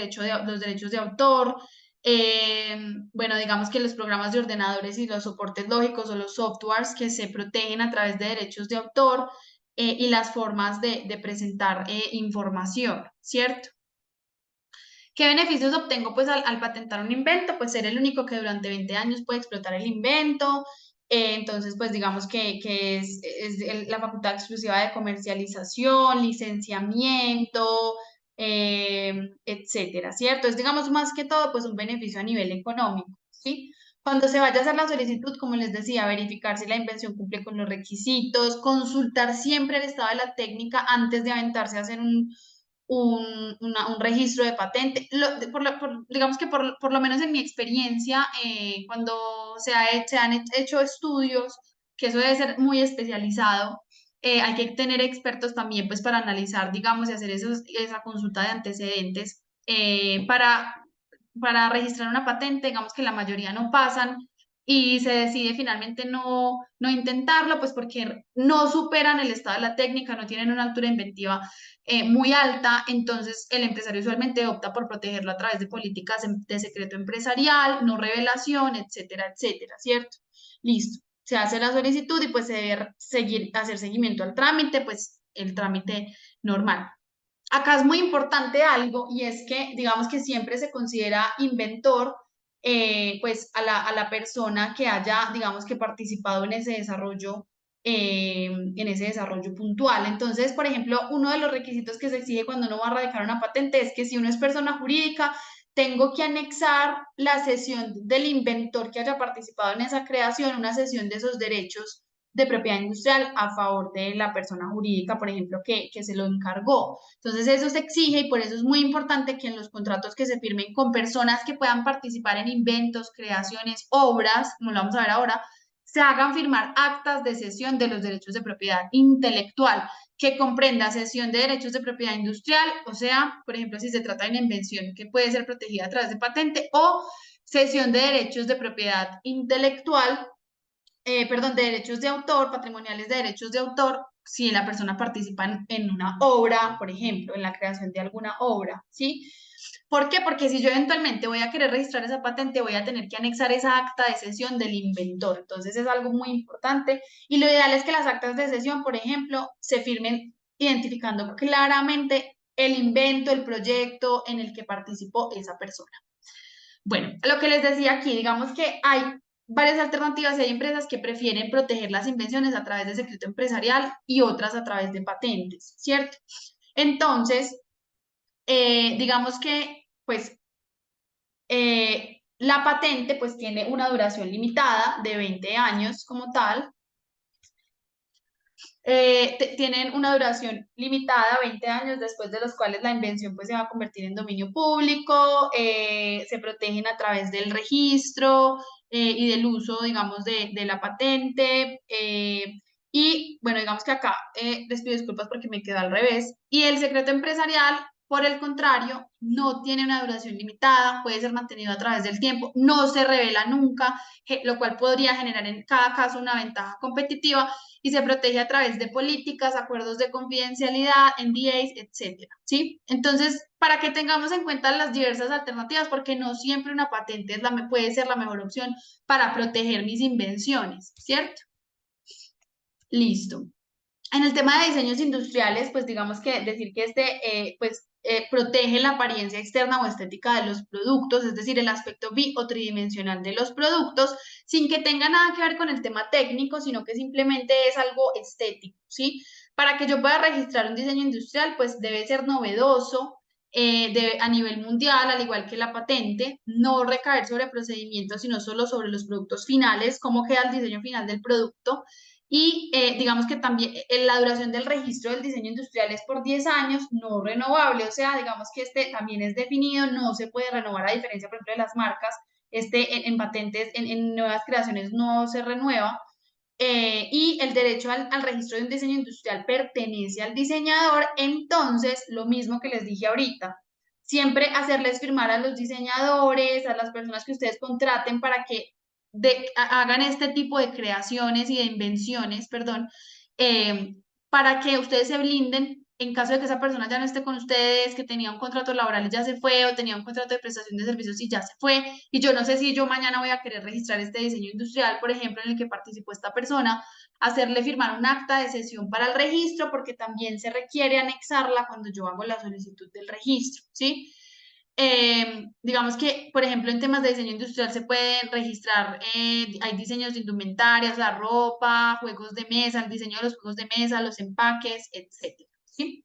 los derechos de autor. Bueno, digamos que los programas de ordenadores y los soportes lógicos o los softwares que se protegen a través de derechos de autor y las formas de presentar información, ¿cierto? ¿Qué beneficios obtengo pues al patentar un invento? Pues ser el único que durante 20 años puede explotar el invento. Entonces, pues digamos que es la facultad exclusiva de comercialización, licenciamiento, etcétera, ¿cierto? Es digamos más que todo pues un beneficio a nivel económico, ¿sí? Cuando se vaya a hacer la solicitud, como les decía, verificar si la invención cumple con los requisitos, consultar siempre el estado de la técnica antes de aventarse a hacer un registro de patente. Digamos que por lo menos en mi experiencia, cuando se han hecho estudios, que eso debe ser muy especializado, hay que tener expertos también pues para analizar, digamos, y hacer esa consulta de antecedentes para registrar una patente, digamos que la mayoría no pasan y se decide finalmente no intentarlo, pues porque no superan el estado de la técnica, no tienen una altura inventiva muy alta, entonces el empresario usualmente opta por protegerlo a través de políticas de secreto empresarial, no revelación, etcétera, etcétera, ¿cierto? Listo. Se hace la solicitud y pues se debe hacer seguimiento al trámite, pues el trámite normal. Acá es muy importante algo y es que digamos que siempre se considera inventor pues a la persona que haya digamos que participado en ese desarrollo puntual. Entonces, por ejemplo, uno de los requisitos que se exige cuando uno va a radicar una patente es que si uno es persona jurídica, tengo que anexar la cesión del inventor que haya participado en esa creación, una cesión de esos derechos de propiedad industrial a favor de la persona jurídica, por ejemplo, que se lo encargó. Entonces, eso se exige y por eso es muy importante que en los contratos que se firmen con personas que puedan participar en inventos, creaciones, obras, como lo vamos a ver ahora, se hagan firmar actas de cesión de los derechos de propiedad intelectual, que comprenda cesión de derechos de propiedad industrial, o sea, por ejemplo, si se trata de una invención que puede ser protegida a través de patente o cesión de derechos de propiedad intelectual, perdón, de derechos de autor, patrimoniales de derechos de autor, si la persona participa en una obra, por ejemplo, en la creación de alguna obra, ¿sí? ¿Por qué? Porque si yo eventualmente voy a querer registrar esa patente, voy a tener que anexar esa acta de cesión del inventor. Entonces es algo muy importante y lo ideal es que las actas de cesión, por ejemplo, se firmen identificando claramente el invento, el proyecto en el que participó esa persona. Bueno, lo que les decía aquí, digamos que hay varias alternativas y hay empresas que prefieren proteger las invenciones a través de secreto empresarial y otras a través de patentes, ¿cierto? Entonces, digamos que, pues, la patente, pues, tiene una duración limitada de 20 años como tal. Tienen una duración limitada, 20 años, después de los cuales la invención pues, se va a convertir en dominio público, se protegen a través del registro y del uso, digamos, de la patente. Y bueno, digamos que acá les pido disculpas porque me quedó al revés. Y el secreto empresarial, por el contrario, no tiene una duración limitada, puede ser mantenido a través del tiempo, no se revela nunca, lo cual podría generar en cada caso una ventaja competitiva y se protege a través de políticas, acuerdos de confidencialidad, NDAs, etcétera, ¿sí? Entonces, para que tengamos en cuenta las diversas alternativas, porque no siempre una patente puede ser la mejor opción para proteger mis invenciones, ¿cierto? Listo. En el tema de diseños industriales, pues digamos que decir que protege la apariencia externa o estética de los productos, es decir, el aspecto bi o tridimensional de los productos, sin que tenga nada que ver con el tema técnico, sino que simplemente es algo estético, ¿sí? Para que yo pueda registrar un diseño industrial, pues debe ser novedoso, a nivel mundial, al igual que la patente, no recaer sobre procedimientos, sino solo sobre los productos finales, cómo queda el diseño final del producto y digamos que también la duración del registro del diseño industrial es por 10 años, no renovable, o sea, digamos que este también es definido, no se puede renovar a diferencia, por ejemplo, de las marcas, en patentes, en nuevas creaciones no se renueva. Y el derecho al registro de un diseño industrial pertenece al diseñador, entonces, lo mismo que les dije ahorita, siempre hacerles firmar a los diseñadores, a las personas que ustedes contraten para que hagan este tipo de creaciones y de invenciones, perdón, eh, para que ustedes se blinden en caso de que esa persona ya no esté con ustedes, que tenía un contrato laboral y ya se fue, o tenía un contrato de prestación de servicios y ya se fue, y yo no sé si yo mañana voy a querer registrar este diseño industrial, por ejemplo, en el que participó esta persona, hacerle firmar un acta de cesión para el registro, porque también se requiere anexarla cuando yo hago la solicitud del registro, ¿sí? Digamos que, por ejemplo, en temas de diseño industrial se pueden registrar, hay diseños de indumentarias, la ropa, juegos de mesa, el diseño de los juegos de mesa, los empaques, etcétera, ¿sí?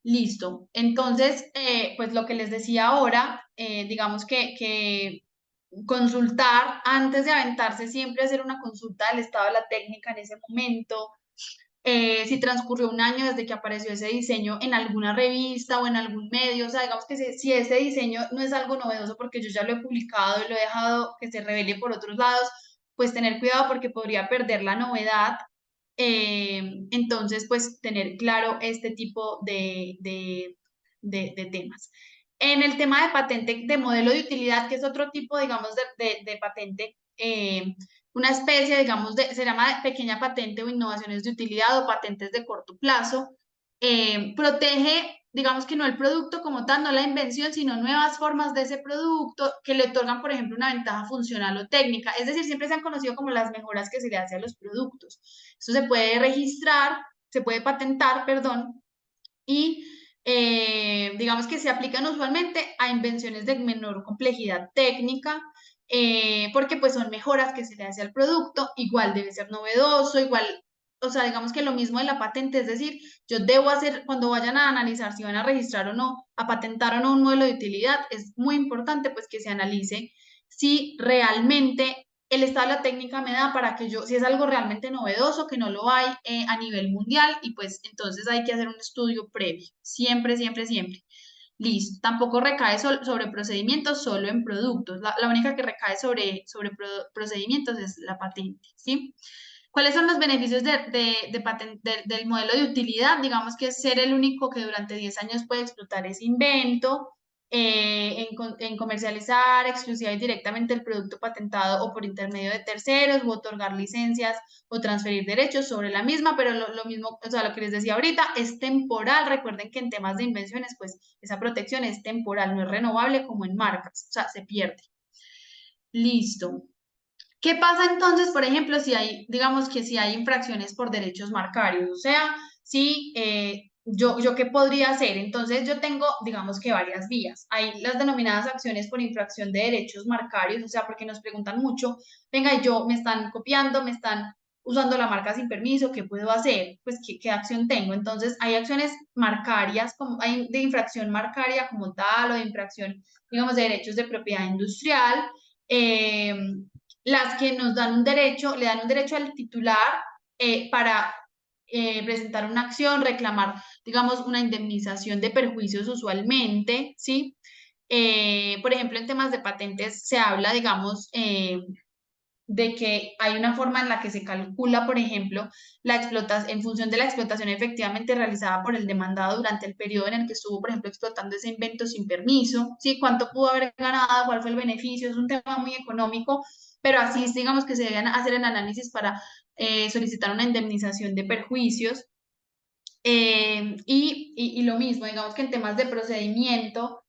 Listo. Entonces, pues lo que les decía ahora, digamos que consultar antes de aventarse, siempre hacer una consulta del estado de la técnica en ese momento, si transcurrió un año desde que apareció ese diseño en alguna revista o en algún medio, o sea, digamos que si ese diseño no es algo novedoso porque yo ya lo he publicado y lo he dejado que se revele por otros lados, pues tener cuidado porque podría perder la novedad. Entonces, pues tener claro este tipo de temas. En el tema de patente de modelo de utilidad, que es otro tipo, digamos, de patente, una especie, digamos, se llama pequeña patente o innovaciones de utilidad o patentes de corto plazo. Protege, digamos que no el producto como tal, no la invención, sino nuevas formas de ese producto que le otorgan, por ejemplo, una ventaja funcional o técnica. Es decir, siempre se han conocido como las mejoras que se le hace a los productos. Esto se puede registrar, se puede patentar, perdón, y digamos que se aplican usualmente a invenciones de menor complejidad técnica, porque pues son mejoras que se le hace al producto, igual debe ser novedoso, igual, o sea, digamos que lo mismo de la patente, es decir, yo debo hacer, cuando vayan a analizar si van a registrar o no, a patentar o no un modelo de utilidad, es muy importante pues que se analice si realmente el estado de la técnica me da para que yo, si es algo realmente novedoso, que no lo hay a nivel mundial, y pues entonces hay que hacer un estudio previo, siempre, siempre, siempre. Listo, tampoco recae sobre procedimientos, solo en productos. La única que recae sobre procedimientos es la patente, ¿sí? ¿Cuáles son los beneficios del modelo de utilidad? Digamos que es ser el único que durante 10 años puede explotar ese invento, en comercializar exclusiva y directamente el producto patentado o por intermedio de terceros, u otorgar licencias o transferir derechos sobre la misma, pero lo mismo, o sea, lo que les decía ahorita, es temporal. Recuerden que en temas de invenciones, pues esa protección es temporal, no es renovable como en marcas, o sea, se pierde. Listo. ¿Qué pasa entonces, por ejemplo, si hay, digamos que si hay infracciones por derechos marcarios? O sea, si yo qué podría hacer. Entonces, yo tengo, digamos que varias vías. Hay las denominadas acciones por infracción de derechos marcarios, o sea, porque nos preguntan mucho, venga, y yo me están copiando, me están usando la marca sin permiso, ¿qué puedo hacer? Pues, ¿qué acción tengo? Entonces, hay acciones marcarias, como hay de infracción marcaria como tal, o de infracción, digamos, de derechos de propiedad industrial. Eh, las que nos dan un derecho, le dan un derecho al titular para presentar una acción, reclamar, digamos, una indemnización de perjuicios usualmente, ¿sí? Por ejemplo, en temas de patentes se habla, digamos, de que hay una forma en la que se calcula, por ejemplo, en función de la explotación efectivamente realizada por el demandado durante el periodo en el que estuvo, por ejemplo, explotando ese invento sin permiso, ¿sí? ¿Cuánto pudo haber ganado? ¿Cuál fue el beneficio? Es un tema muy económico, pero así es, digamos que se deben hacer el análisis para solicitar una indemnización de perjuicios. Y lo mismo, digamos que en temas de procedimiento,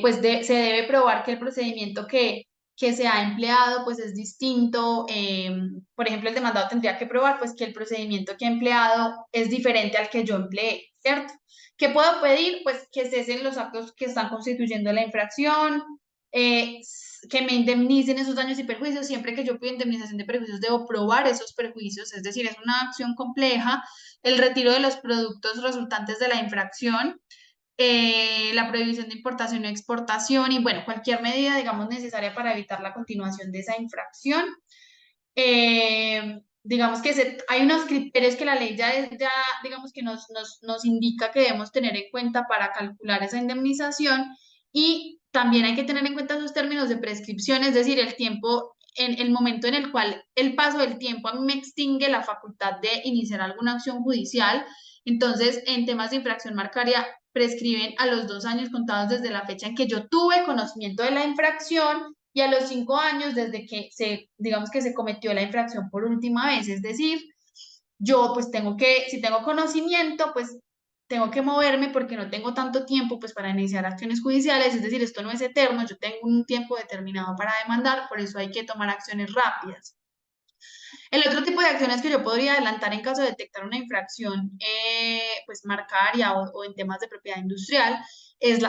pues se debe probar que el procedimiento que se ha empleado pues es distinto. Por ejemplo, el demandado tendría que probar pues que el procedimiento que ha empleado es diferente al que yo empleé, ¿cierto? ¿Qué puedo pedir? Pues que cesen los actos que están constituyendo la infracción, que me indemnicen esos daños y perjuicios. Siempre que yo pido indemnización de perjuicios, debo probar esos perjuicios, es decir, es una acción compleja. El retiro de los productos resultantes de la infracción, la prohibición de importación o exportación y, bueno, cualquier medida, digamos, necesaria para evitar la continuación de esa infracción. Digamos que hay unos criterios que la ley ya digamos que nos indica que debemos tener en cuenta para calcular esa indemnización, y también hay que tener en cuenta sus términos de prescripción, es decir, el tiempo, en el momento en el cual el paso del tiempo a mí me extingue la facultad de iniciar alguna acción judicial. Entonces, en temas de infracción marcaria, prescriben a los 2 años contados desde la fecha en que yo tuve conocimiento de la infracción, y a los 5 años desde que digamos que se cometió la infracción por última vez. Es decir, yo pues si tengo conocimiento, pues tengo que moverme porque no tengo tanto tiempo pues para iniciar acciones judiciales. Es decir, esto no es eterno, yo tengo un tiempo determinado para demandar, por eso hay que tomar acciones rápidas. El otro tipo de acciones que yo podría adelantar en caso de detectar una infracción pues marcaria o en temas de propiedad industrial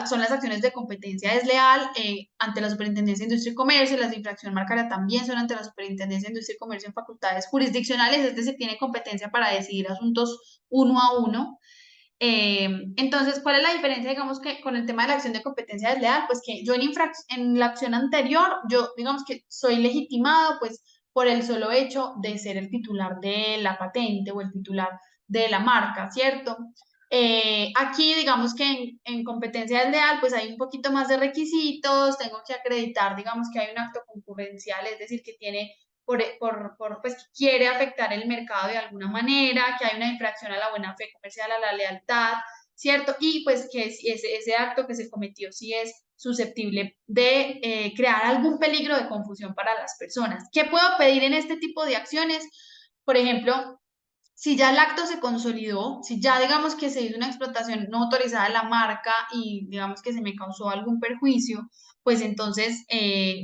son las acciones de competencia desleal ante la Superintendencia de Industria y Comercio. Las de infracción marcaria también son ante la Superintendencia de Industria y Comercio en facultades jurisdiccionales, es decir, tiene competencia para decidir asuntos uno a uno. Entonces, ¿cuál es la diferencia, digamos, que con el tema de la acción de competencia desleal? Pues que yo en la acción anterior, yo, digamos que soy legitimado, pues, por el solo hecho de ser el titular de la patente o el titular de la marca, ¿cierto? Aquí, digamos que en competencia desleal, pues hay un poquito más de requisitos, tengo que acreditar, digamos, que hay un acto concurrencial, es decir, que tiene pues que quiere afectar el mercado de alguna manera, que hay una infracción a la buena fe comercial, a la lealtad, ¿cierto? Y pues que ese acto que se cometió sí es susceptible de crear algún peligro de confusión para las personas. ¿Qué puedo pedir en este tipo de acciones? Por ejemplo, si ya el acto se consolidó, si ya digamos que se hizo una explotación no autorizada de la marca y digamos que se me causó algún perjuicio, pues entonces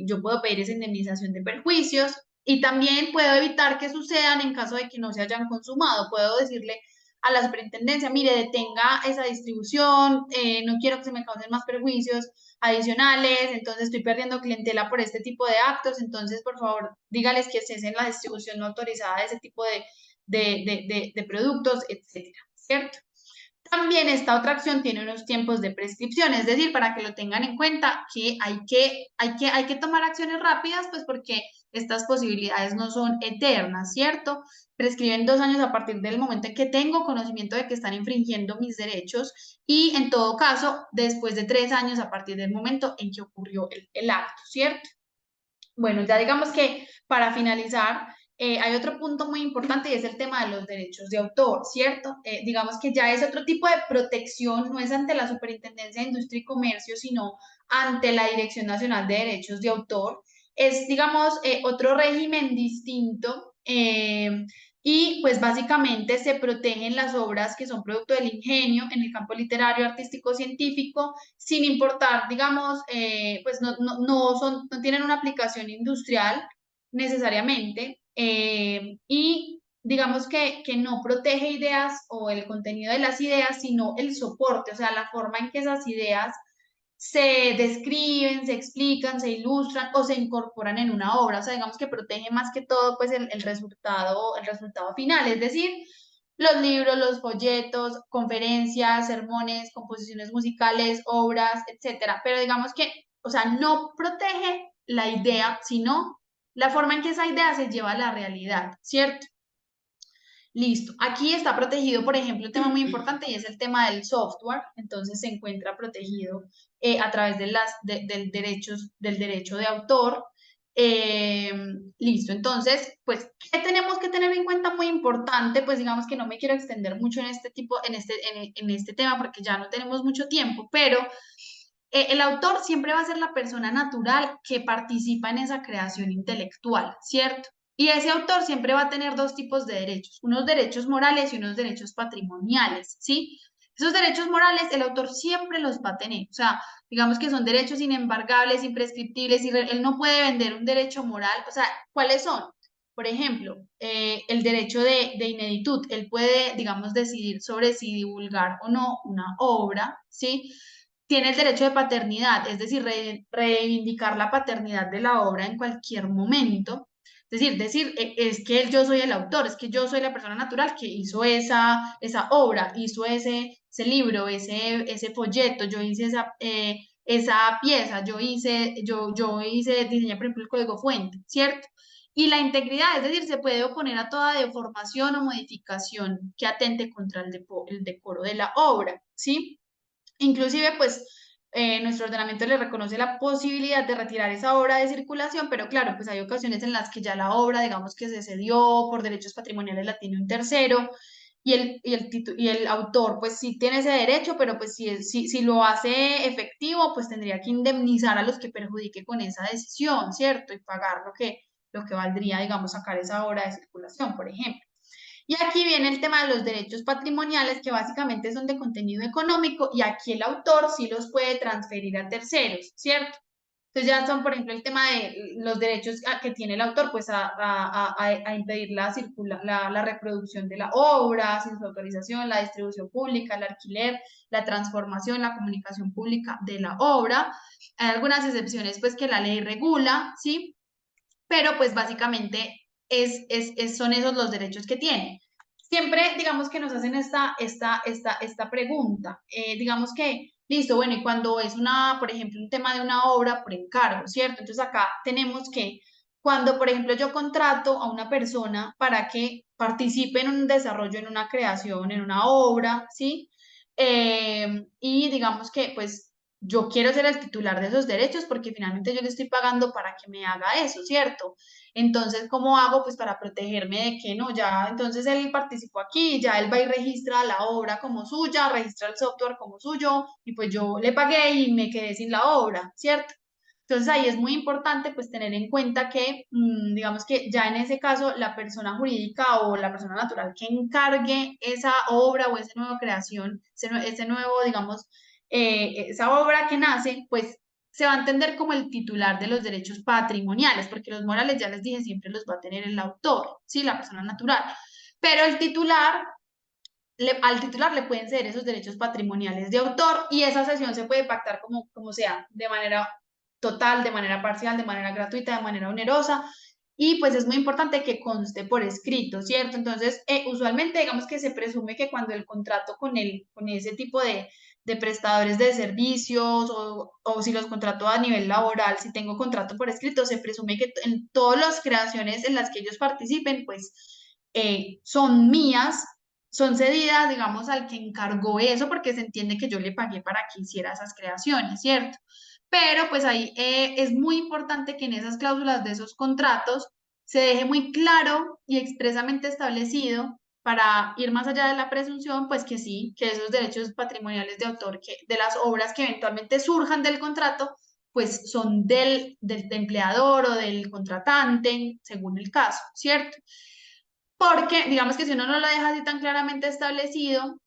yo puedo pedir esa indemnización de perjuicios, y también puedo evitar que sucedan en caso de que no se hayan consumado. Puedo decirle a la superintendencia, mire, detenga esa distribución, no quiero que se me causen más perjuicios adicionales, entonces estoy perdiendo clientela por este tipo de actos, entonces por favor dígales que cesen la distribución no autorizada de ese tipo de productos, etcétera, ¿cierto? También esta otra acción tiene unos tiempos de prescripción, es decir, para que lo tengan en cuenta que hay que tomar acciones rápidas, pues porque estas posibilidades no son eternas, ¿cierto? Prescriben 2 años a partir del momento en que tengo conocimiento de que están infringiendo mis derechos, y en todo caso, después de 3 años a partir del momento en que ocurrió el acto, ¿cierto? Bueno, ya digamos que para finalizar, hay otro punto muy importante y es el tema de los derechos de autor, ¿cierto? Digamos que ya es otro tipo de protección, no es ante la Superintendencia de Industria y Comercio, sino ante la Dirección Nacional de Derechos de Autor. Es, digamos, otro régimen distinto. Y pues básicamente se protegen las obras que son producto del ingenio en el campo literario, artístico, científico, sin importar, digamos, pues no tienen una aplicación industrial necesariamente, y digamos que no protege ideas o el contenido de las ideas, sino el soporte, o sea, la forma en que esas ideas se describen, se explican, se ilustran o se incorporan en una obra. O sea, digamos que protege más que todo pues el resultado final, es decir, los libros, los folletos, conferencias, sermones, composiciones musicales, obras, etcétera. Pero digamos que, o sea, no protege la idea, sino la forma en que esa idea se lleva a la realidad, ¿cierto? Listo. Aquí está protegido, por ejemplo, un tema muy importante y es el tema del software. Entonces se encuentra protegido a través de del derecho de autor. Eh, Listo. Entonces, pues, ¿qué tenemos que tener en cuenta? Muy importante, pues digamos que no me quiero extender mucho en este tipo, en este tema porque ya no tenemos mucho tiempo, pero el autor siempre va a ser la persona natural que participa en esa creación intelectual, ¿cierto? Y ese autor siempre va a tener dos tipos de derechos, unos derechos morales y unos derechos patrimoniales, ¿sí? Esos derechos morales el autor siempre los va a tener, o sea, digamos que son derechos inembargables, imprescriptibles, y él no puede vender un derecho moral, o sea, ¿cuáles son? Por ejemplo, el derecho de ineditud, él puede, digamos, decidir sobre si divulgar o no una obra, ¿sí? Tiene el derecho de paternidad, es decir, reivindicar la paternidad de la obra en cualquier momento. Es decir, es que yo soy el autor, es que yo soy la persona natural que hizo esa obra, hizo ese libro, ese folleto, yo hice esa pieza, diseñé, por ejemplo, el código fuente, ¿cierto? Y la integridad, es decir, se puede oponer a toda deformación o modificación que atente contra el decoro de la obra, ¿sí? Inclusive, pues, nuestro ordenamiento le reconoce la posibilidad de retirar esa obra de circulación, pero claro, pues hay ocasiones en las que ya la obra, digamos que se cedió por derechos patrimoniales, la tiene un tercero, y el autor, pues sí tiene ese derecho, pero pues si lo hace efectivo, pues tendría que indemnizar a los que perjudique con esa decisión, ¿cierto? Y pagar lo que valdría, digamos, sacar esa obra de circulación, por ejemplo. Y aquí viene el tema de los derechos patrimoniales, que básicamente son de contenido económico, y aquí el autor sí los puede transferir a terceros, ¿cierto? Entonces ya son, por ejemplo, el tema de los derechos que tiene el autor, pues a impedir la reproducción de la obra sin su autorización, la distribución pública, el alquiler, la transformación, la comunicación pública de la obra. Hay algunas excepciones, pues, que la ley regula, ¿sí? Pero pues básicamente son esos los derechos que tiene. Siempre, digamos que nos hacen esta pregunta, digamos que, listo, bueno, y cuando es por ejemplo, un tema de una obra por encargo, ¿cierto? Entonces acá tenemos que, cuando, por ejemplo, yo contrato a una persona para que participe en un desarrollo, en una creación, en una obra, ¿sí? Y digamos que, pues, yo quiero ser el titular de esos derechos porque finalmente yo le estoy pagando para que me haga eso, ¿cierto? Entonces, ¿cómo hago pues para protegerme de que no? Ya, entonces él participó aquí, ya él va y registra la obra como suya, registra el software como suyo y pues yo le pagué y me quedé sin la obra, ¿cierto? Entonces ahí es muy importante pues tener en cuenta que, digamos que ya en ese caso la persona jurídica o la persona natural que encargue esa obra o esa nueva creación, ese nuevo, digamos, esa obra que nace, pues se va a entender como el titular de los derechos patrimoniales, porque los morales, ya les dije, siempre los va a tener el autor, ¿sí? La persona natural. Pero el titular, al titular le pueden ceder esos derechos patrimoniales de autor y esa sesión se puede pactar como sea, de manera total, de manera parcial, de manera gratuita, de manera onerosa. Y pues es muy importante que conste por escrito, ¿cierto? Entonces, usualmente digamos que se presume que cuando el contrato con ese tipo de prestadores de servicios o si los contrato a nivel laboral, si tengo contrato por escrito, se presume que en todas las creaciones en las que ellos participen, pues son mías, son cedidas, digamos, al que encargó eso, porque se entiende que yo le pagué para que hiciera esas creaciones, ¿cierto? Pero pues ahí es muy importante que en esas cláusulas de esos contratos se deje muy claro y expresamente establecido para ir más allá de la presunción, pues que sí, que esos derechos patrimoniales de autor, que de las obras que eventualmente surjan del contrato, pues son del empleador o del contratante, según el caso, ¿cierto? Porque digamos que si uno no lo deja así tan claramente establecido,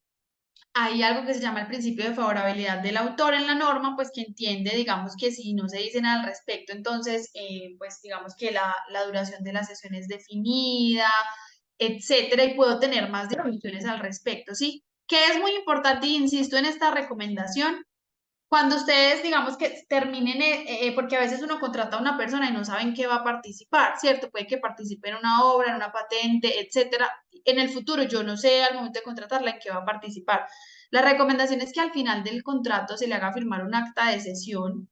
hay algo que se llama el principio de favorabilidad del autor en la norma, pues que entiende, digamos, que si no se dice nada al respecto, entonces, pues digamos que la duración de la sesión es definida, etcétera, y puedo tener más definiciones al respecto, ¿sí? Que es muy importante, y insisto en esta recomendación, cuando ustedes, digamos que terminen, porque a veces uno contrata a una persona y no saben qué va a participar, ¿cierto? Puede que participe en una obra, en una patente, etcétera. En el futuro, yo no sé al momento de contratarla en qué va a participar. La recomendación es que al final del contrato se le haga firmar un acta de cesión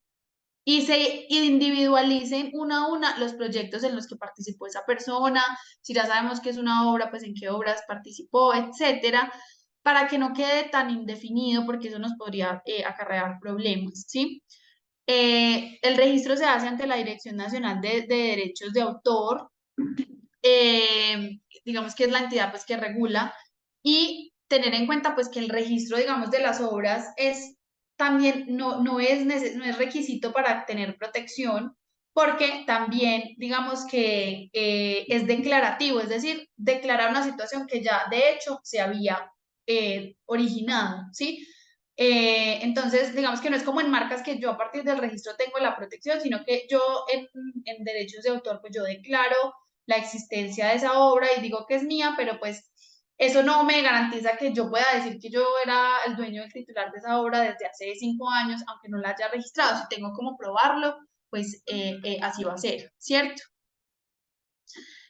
y se individualicen uno a una los proyectos en los que participó esa persona, si ya sabemos que es una obra, pues en qué obras participó, etcétera, para que no quede tan indefinido porque eso nos podría acarrear problemas, ¿sí? El registro se hace ante la Dirección Nacional de Derechos de Autor, digamos que es la entidad pues que regula, y tener en cuenta pues que el registro, digamos, de las obras es también, no es requisito para tener protección, porque también, digamos que es declarativo, es decir, declarar una situación que ya de hecho se había originado, ¿sí? Entonces, digamos que no es como en marcas que yo a partir del registro tengo la protección, sino que yo en derechos de autor, pues yo declaro la existencia de esa obra y digo que es mía, pero pues eso no me garantiza que yo pueda decir que yo era el dueño del titular de esa obra desde hace 5 años, aunque no la haya registrado. Si tengo como probarlo, pues así va a ser, ¿cierto?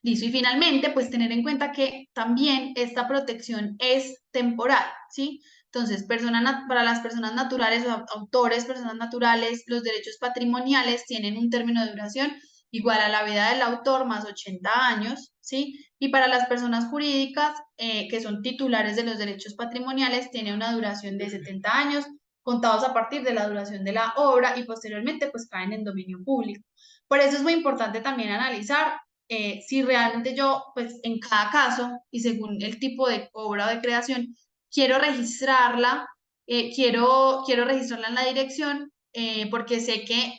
Listo. Y finalmente, pues tener en cuenta que también esta protección es temporal, ¿sí? Entonces, para las personas naturales o autores, personas naturales, los derechos patrimoniales tienen un término de duración igual a la vida del autor más 80 años, ¿sí? Y para las personas jurídicas, que son titulares de los derechos patrimoniales, tiene una duración de 70 años, contados a partir de la duración de la obra y posteriormente pues caen en dominio público. Por eso es muy importante también analizar si realmente yo, pues en cada caso y según el tipo de obra o de creación, quiero registrarla, quiero registrarla en la dirección, porque sé que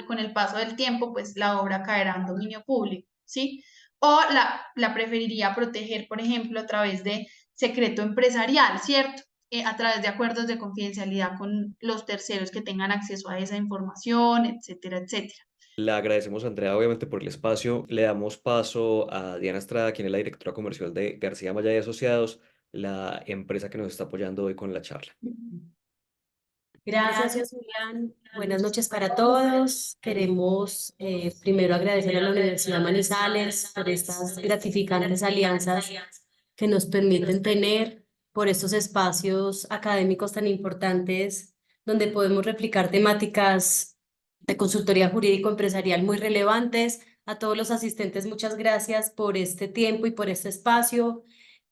con el paso del tiempo, pues la obra caerá en dominio público, ¿sí? O la preferiría proteger, por ejemplo, a través de secreto empresarial, ¿cierto? A través de acuerdos de confidencialidad con los terceros que tengan acceso a esa información, etcétera, etcétera. Le agradecemos a Andrea, obviamente, por el espacio. Le damos paso a Diana Estrada, quien es la directora comercial de García Maya y Asociados, la empresa que nos está apoyando hoy con la charla. Gracias, Julián. Buenas noches para todos. Queremos primero agradecer a la Universidad Manizales por estas gratificantes alianzas que nos permiten tener, por estos espacios académicos tan importantes donde podemos replicar temáticas de consultoría jurídico-empresarial muy relevantes. A todos los asistentes, muchas gracias por este tiempo y por este espacio.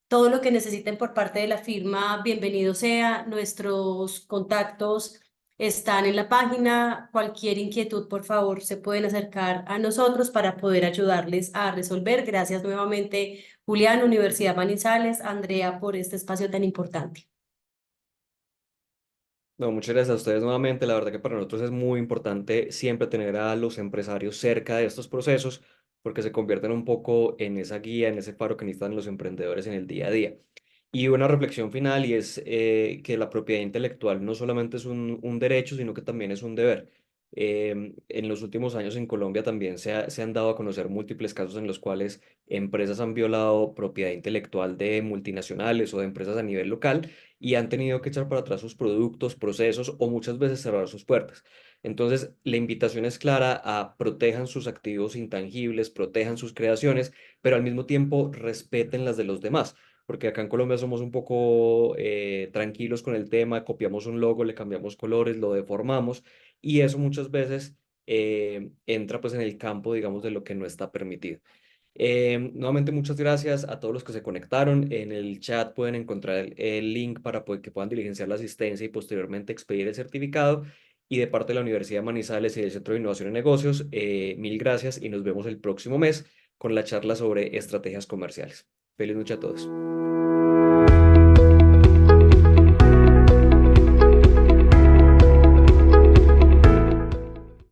Todo lo que necesiten por parte de la firma, bienvenido sea. Nuestros contactos están en la página. Cualquier inquietud, por favor, se pueden acercar a nosotros para poder ayudarles a resolver. Gracias nuevamente, Julián, Universidad Manizales, Andrea, por este espacio tan importante. No, muchas gracias a ustedes nuevamente. La verdad que para nosotros es muy importante siempre tener a los empresarios cerca de estos procesos porque se convierten un poco en esa guía, en ese faro que necesitan los emprendedores en el día a día. Y una reflexión final y es que la propiedad intelectual no solamente es un derecho, sino que también es un deber. En los últimos años en Colombia también se han dado a conocer múltiples casos en los cuales empresas han violado propiedad intelectual de multinacionales o de empresas a nivel local y han tenido que echar para atrás sus productos, procesos o muchas veces cerrar sus puertas. Entonces, la invitación es clara a protejan sus activos intangibles, protejan sus creaciones, pero al mismo tiempo respeten las de los demás. Porque acá en Colombia somos un poco tranquilos con el tema, copiamos un logo, le cambiamos colores, lo deformamos y eso muchas veces entra pues en el campo, digamos, de lo que no está permitido. Nuevamente, muchas gracias a todos los que se conectaron. En el chat pueden encontrar el link para que puedan diligenciar la asistencia y posteriormente expedir el certificado. Y de parte de la Universidad de Manizales y del Centro de Innovación en Negocios, mil gracias y nos vemos el próximo mes con la charla sobre estrategias comerciales. Feliz noche a todos.